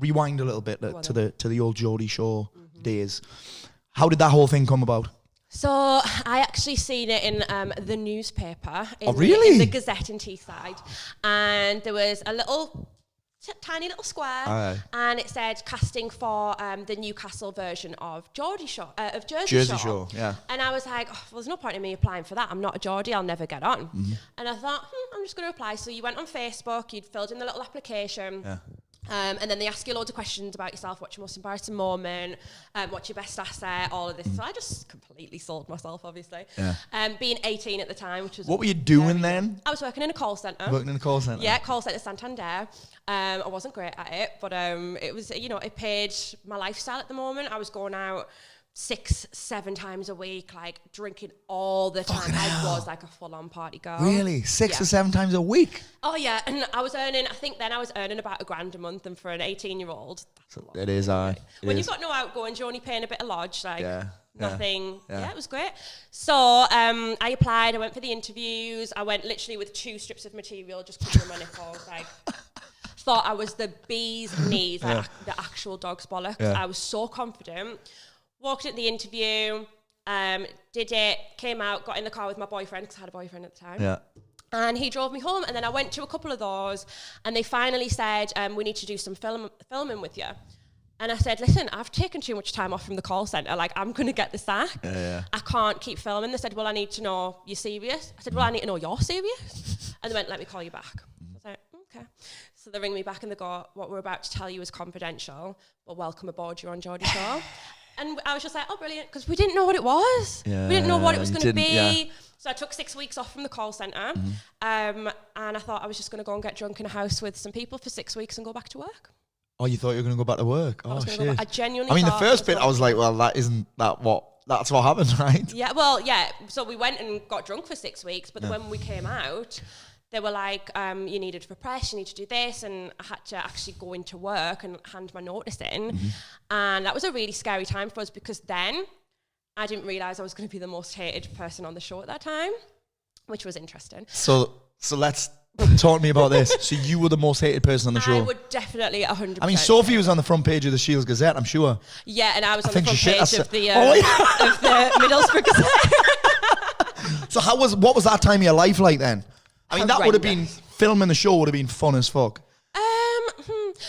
rewind a little bit to the old Geordie show days. How did that whole thing come about? So I actually seen it in the newspaper. In the Gazette in Teesside, and there was a tiny little square, and it said casting for the Newcastle version of Jersey Shore. Jersey Shore, yeah. And I was like, well, there's no point in me applying for that. I'm not a Geordie. I'll never get on. And I thought, I'm just going to apply. So you went on Facebook, you'd filled in the little application. Yeah. And then they ask you loads of questions about yourself. What's your most embarrassing moment? What's your best asset? All of this. So I just completely sold myself, obviously. Yeah. Being 18 at the time, which was... What were you doing then? I was working in a call centre. Working in a call centre? Yeah, call centre Santander. I wasn't great at it, but it was, it paid my lifestyle at the moment. I was going out 6-7 times a week, like drinking all the time. Fucking hell. I was like a full-on party girl. Really? 6 or 7 times a week? Oh yeah, and I was earning about $1,000 a month, and for an 18-year-old, that's a lot. It is, when you've got no outgoings, you're only paying a bit of lodge, like nothing. Yeah, it was great. So I applied. I went for the interviews. I went literally with 2 strips of material, just covering my nipples, like. Thought I was the bee's knees, like the actual dog's bollocks. Yeah. I was so confident. Walked at the interview, did it, came out, got in the car with my boyfriend, because I had a boyfriend at the time. Yeah. And he drove me home, and then I went to a couple of those, and they finally said, we need to do some filming with you. And I said, listen, I've taken too much time off from the call centre. Like, I'm going to get the sack. Yeah. I can't keep filming. They said, well, I need to know you're serious. I said, well, I need to know you're serious. And they went, let me call you back. I was like, okay. So they ring me back and they go, what we're about to tell you is confidential, but welcome aboard, you're on Geordie Shore. And I was just like, oh, brilliant, because we didn't know what it was. Yeah, we didn't know what it was going to be. Yeah. So I took 6 weeks off from the call centre, and I thought I was just going to go and get drunk in a house with some people for 6 weeks and go back to work. Oh, you thought you were going to go back to work? Oh, shit. I genuinely the first bit, I was like, well, that's what happened, right? Yeah, well, yeah. So we went and got drunk for 6 weeks, but when we came out... They were like, you needed for press, you need to do this, and I had to actually go into work and hand my notice in. And that was a really scary time for us, because then I didn't realise I was going to be the most hated person on the show at that time, which was interesting. So let's talk to me about this. So you were the most hated person on the show? I would definitely 100%. I mean, Sophie was on the front page of the Shields Gazette, I'm sure. Yeah, and I was on the front page of the Middlesbrough Gazette. So what was that time of your life like then? I mean, that would have been, filming the show would have been fun as fuck.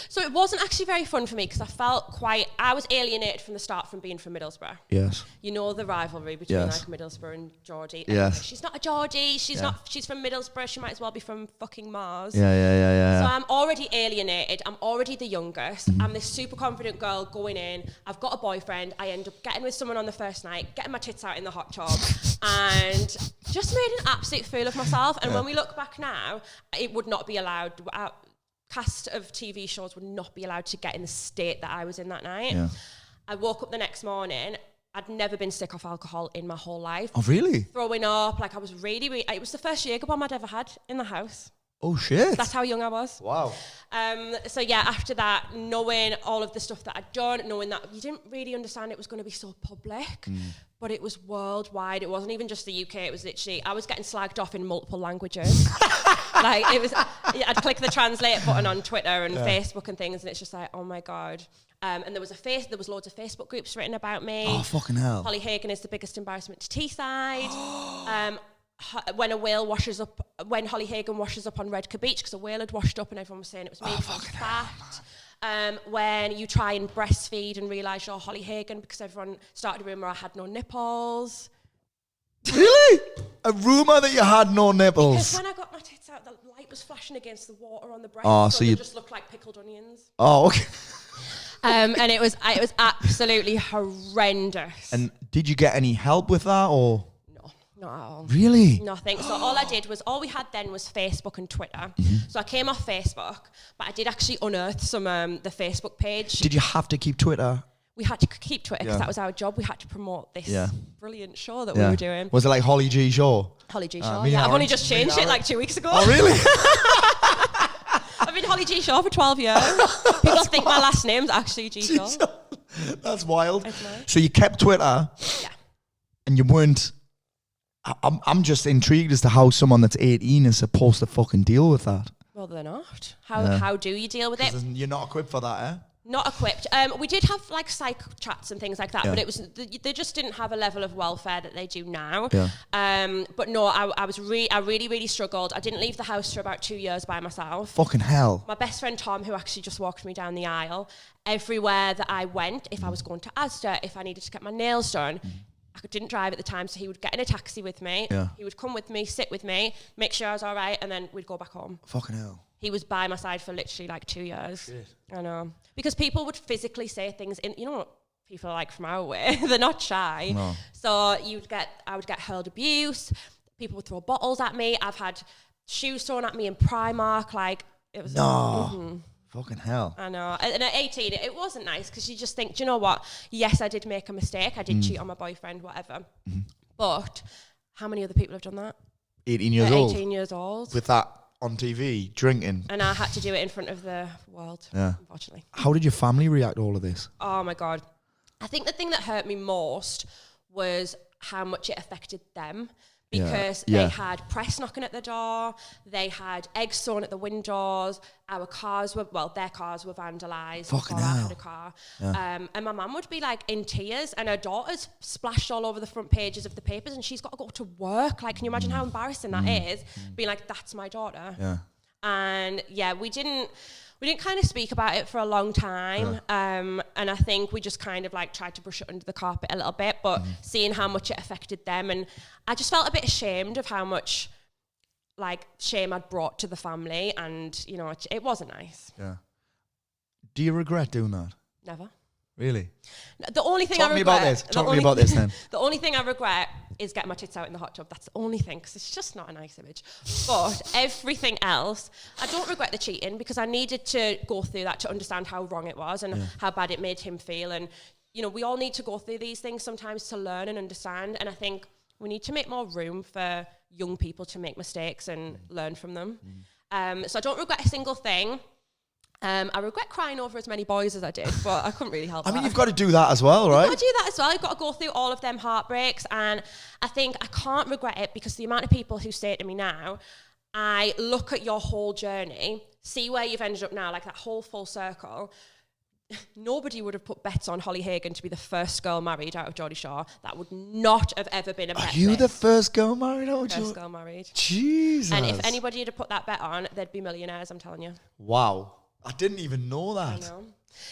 So it wasn't actually very fun for me, because I was alienated from the start from being from Middlesbrough. Yes. You know the rivalry between like Middlesbrough and Geordie. Yes. She's not a Geordie, she's from Middlesbrough, she might as well be from fucking Mars. Yeah. So I'm already alienated, I'm already the youngest, I'm this super confident girl going in, I've got a boyfriend, I end up getting with someone on the first night, getting my tits out in the hot tub, and just made an absolute fool of myself. And when we look back now, it would not be allowed. Cast of TV shows would not be allowed to get in the state that I was in that night. Yeah. I woke up the next morning. I'd never been sick of alcohol in my whole life. Oh, really? Throwing up. Like, I was really... It was the first Jaeger bomb I'd ever had in the house. Oh, shit. That's how young I was. Wow. So, yeah, after that, knowing all of the stuff that I'd done, knowing that you didn't really understand it was going to be so public, but it was worldwide. It wasn't even just the UK. It was literally... I was getting slagged off in multiple languages. Like, it was... I'd click the translate button on Twitter and Facebook and things, and it's just like, oh, my God. And there was loads of Facebook groups written about me. Oh, fucking hell. Holly Hagan is the biggest embarrassment to Teesside. When Holly Hagan washes up on Redcar Beach, because a whale had washed up and everyone was saying it was me because I was fat. When you try and breastfeed and realise you're Holly Hagan because everyone started a rumour I had no nipples. Really? A rumour that you had no nipples? Because when I got my tits out, the light was flashing against the water on the breast, so you just looked like pickled onions. Oh, okay. And it was absolutely horrendous. And did you get any help with that, or...? Not at all. Really? Nothing. So all we had then was Facebook and Twitter. So I came off Facebook, but I did actually unearth some the Facebook page. Did you have to keep Twitter? We had to keep Twitter because that was our job. We had to promote this brilliant show that we were doing. Was it like Holly G Show? Holly G Show. Yeah, I've only just changed it like 2 weeks ago. Oh, really? I've been Holly G Shaw for 12 years. People think my last name's actually G Shaw. That's wild. It's nice. So you kept Twitter. Yeah. And you weren't... I'm just intrigued as to how someone that's 18 is supposed to fucking deal with that. Well, they're not. How do you deal with it? You're not equipped for that, eh? Not equipped. We did have like psych chats and things like that, but it was they just didn't have a level of welfare that they do now. Yeah. But no, I really, really struggled. I didn't leave the house for about 2 years by myself. Fucking hell. My best friend Tom, who actually just walked me down the aisle, everywhere that I went, if I was going to Asda, if I needed to get my nails done, I didn't drive at the time, so he would get in a taxi with me. Yeah. He would come with me, sit with me, make sure I was all right, and then we'd go back home. Fucking hell. He was by my side for literally like 2 years. Shit. I know. Because people would physically say things in, you know what people are like from our way? They're not shy. No. So I would get hurled abuse. People would throw bottles at me. I've had shoes thrown at me in Primark. Like, it was... No. Fucking hell. I know. And at 18, it wasn't nice because you just think, do you know what? Yes, I did make a mistake. I did cheat on my boyfriend, whatever. But how many other people have done that? 18 years old? 18 years old. With that on TV, drinking. And I had to do it in front of the world, unfortunately. How did your family react to all of this? Oh, my God. I think the thing that hurt me most was how much it affected them. Because they had press knocking at the door, they had eggs thrown at the windows, their cars were vandalised. Fucking before hell. I had a car. Yeah. And my mum would be like in tears, and her daughter's splashed all over the front pages of the papers, and she's got to go to work. Like, can you imagine how embarrassing that is? Being like, that's my daughter. Yeah. And we didn't kind of speak about it for a long time. And I think we just kind of like tried to brush it under the carpet a little bit, but seeing how much it affected them. And I just felt a bit ashamed of how much like shame I'd brought to the family. And, you know, it wasn't nice. Yeah. Do you regret doing that? Never. Really? The only thing Talk I regret... Talk to me about this then. The only thing I regret is getting my tits out in the hot tub. That's the only thing, because it's just not a nice image. But everything else, I don't regret the cheating, because I needed to go through that to understand how wrong it was and how bad it made him feel. And, you know, we all need to go through these things sometimes to learn and understand. And I think we need to make more room for young people to make mistakes and learn from them. So I don't regret a single thing. I regret crying over as many boys as I did, but I couldn't really help it. I mean, you've got to do that as well, right? You've got to do that as well. You've got to go through all of them heartbreaks. And I think I can't regret it, because the amount of people who say to me now, I look at your whole journey, see where you've ended up now, like that whole full circle. Nobody would have put bets on Holly Hagan to be the first girl married out of Geordie Shore. That would not have ever been a bet. Are you the first girl married out of Geordie? First girl married. Jesus. And if anybody had put that bet on, they'd be millionaires, I'm telling you. Wow. I didn't even know that. I know.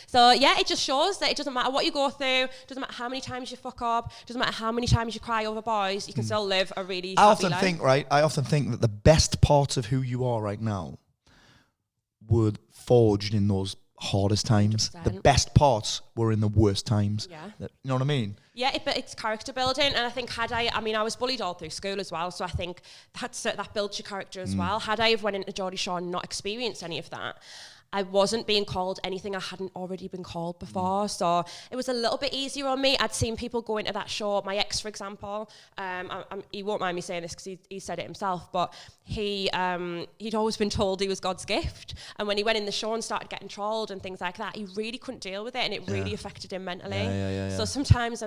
So, yeah, it just shows that it doesn't matter what you go through, doesn't matter how many times you fuck up, doesn't matter how many times you cry over boys, you can still live a really happy life. I often think that the best parts of who you are right now were forged in those hardest times. 100%. The best parts were in the worst times. Yeah. You know what I mean? Yeah, but it's character building, and I think I was bullied all through school as well, so I think that builds your character as well. Had I have went into Geordie Shore and not experienced any of that, I wasn't being called anything I hadn't already been called before. So it was a little bit easier on me. I'd seen people go into that show. My ex, for example, he won't mind me saying this because he said it himself, but he'd always been told he was God's gift. And when he went in the show and started getting trolled and things like that, he really couldn't deal with it, and it really affected him mentally. So sometimes,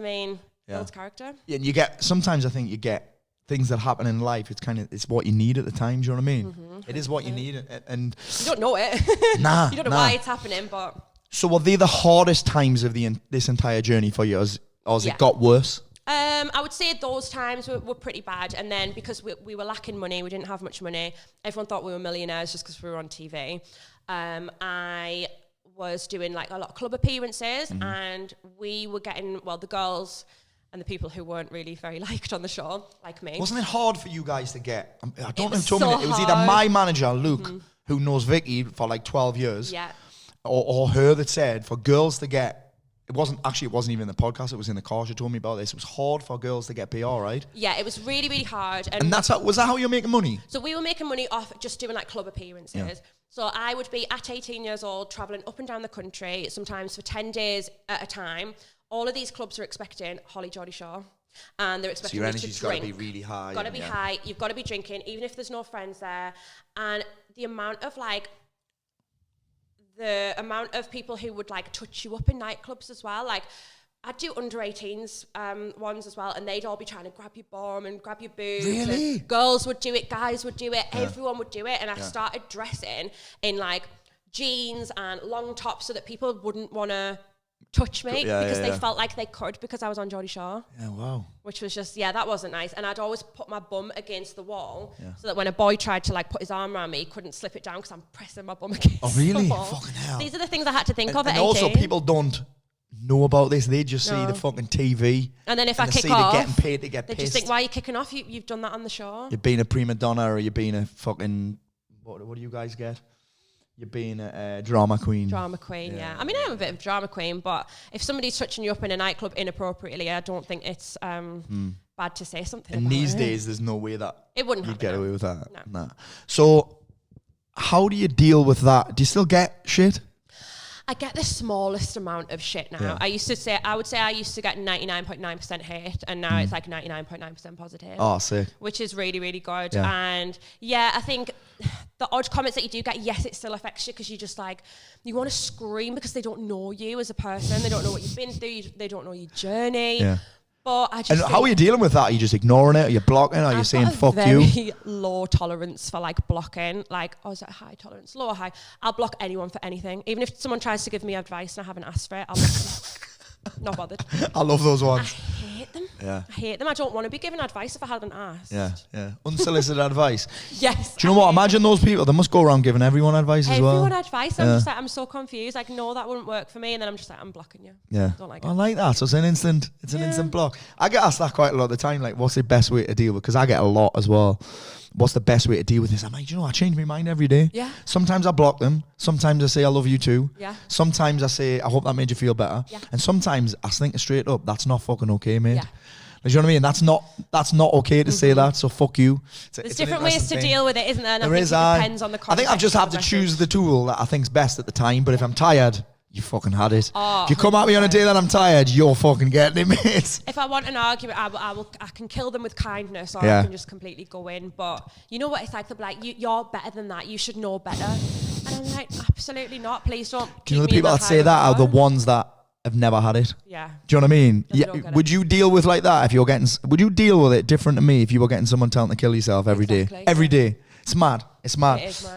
builds character. Yeah, and sometimes I think you get things that happen in life, it's what you need at the time, do you know what I mean? It is what you need, and you don't know it. You don't know why it's happening, but... So were they the hardest times of this entire journey for you, or has it got worse? I would say those times were pretty bad, and then because we were lacking money, we didn't have much money, everyone thought we were millionaires just because we were on TV. I was doing like a lot of club appearances, and we were getting, the girls... and the people who weren't really very liked on the show, like me. Wasn't it hard for you guys to get... I don't know who told me. It was either my manager, Luke, who knows Vicky for like 12 years, or her that said for girls to get... It wasn't even the podcast, it was in the car. She told me about this. It was hard for girls to get PR, right? Yeah, it was really, really hard. And was that how you're making money? So we were making money off just doing like club appearances. Yeah. So I would be at 18 years old, travelling up and down the country, sometimes for 10 days at a time. All of these clubs are expecting Holly Geordie Shore, and they're expecting you to drink. So your energy's got to be really high. Got to be high. You've got to be drinking, even if there's no friends there. And the amount of people who would like touch you up in nightclubs as well. Like, I'd do under 18s ones as well, and they'd all be trying to grab your bum and grab your boobs. Really? Girls would do it, guys would do it, everyone would do it, and I started dressing in like jeans and long tops so that people wouldn't want to touch me because they felt like they could because I was on Geordie Shore. Yeah, wow. Which was just, that wasn't nice. And I'd always put my bum against the wall so that when a boy tried to like put his arm around me, he couldn't slip it down because I'm pressing my bum against the wall. Fucking hell. These are the things I had to think of at 18. And also, people don't know about this. They just see the fucking TV. And then if I kick off, they're getting paid to get pissed. Just think, why are you kicking off? You've done that on the show. You're being a prima donna or you're being a fucking, what do you guys get? You're being a drama queen. Drama queen, yeah. I mean, I am a bit of a drama queen, but if somebody's touching you up in a nightclub inappropriately, I don't think it's bad to say something and about these it. days, there's no way that it wouldn't you'd get away with that. No. Nah. So, how do you deal with that? Do you still get shit? I get the smallest amount of shit now. Yeah. I would say I used to get 99.9% hate, and now it's like 99.9% positive. Oh, sick. Which is really, really good. Yeah. And I think the odd comments that you do get, yes, it still affects you because you just like, you want to scream because they don't know you as a person. They don't know what you've been through. They don't know your journey. Yeah. But I just and how are you dealing with that? Are you just ignoring it? Are you blocking it? Are you saying fuck you? Very low tolerance for like blocking. Like, is it high tolerance? Low or high? I'll block anyone for anything. Even if someone tries to give me advice and I haven't asked for it, I'll block them. Not bothered. I love those ones. I hate them. Yeah. I hate them. I don't want to be given advice if I hadn't asked. Yeah. Unsolicited advice. Yes. Do you know what? Imagine those people. They must go around giving everyone advice as well. Everyone advice. I'm just like, I'm so confused. Like, no, that wouldn't work for me. And then I'm just like, I'm blocking you. Yeah. Don't like it. I like that. So it's an instant block. I get asked that quite a lot of the time. Like, what's the best way to deal with? Because I get a lot as well. What's the best way to deal with this? I'm like, I change my mind every day. Yeah. Sometimes I block them. Sometimes I say I love you too. Yeah. Sometimes I say I hope that made you feel better. Yeah. And sometimes I think straight up, that's not fucking okay, mate. Yeah. Do you know what I mean? That's not okay to say that. So fuck you. There's different ways to deal with it, isn't there? And There I is. think it depends on the context. I think I've just had to choose the tool that I think's best at the time. But if I'm tired, you fucking had it. Oh, if you come at me on a day that I'm tired, you're fucking getting it, mate. If I want an argument, I can kill them with kindness, or I can just completely go in. But you know what it's like? They'll be like, you're better than that. You should know better. And I'm like, absolutely not. Please don't. Do you know the people that say that are the ones that have never had it? Yeah. Do you know what I mean? Yeah. Would you deal with like that if you're getting? Would you deal with it different to me if you were getting someone telling to kill yourself every day? Every day. It's mad. It's mad. It is mad.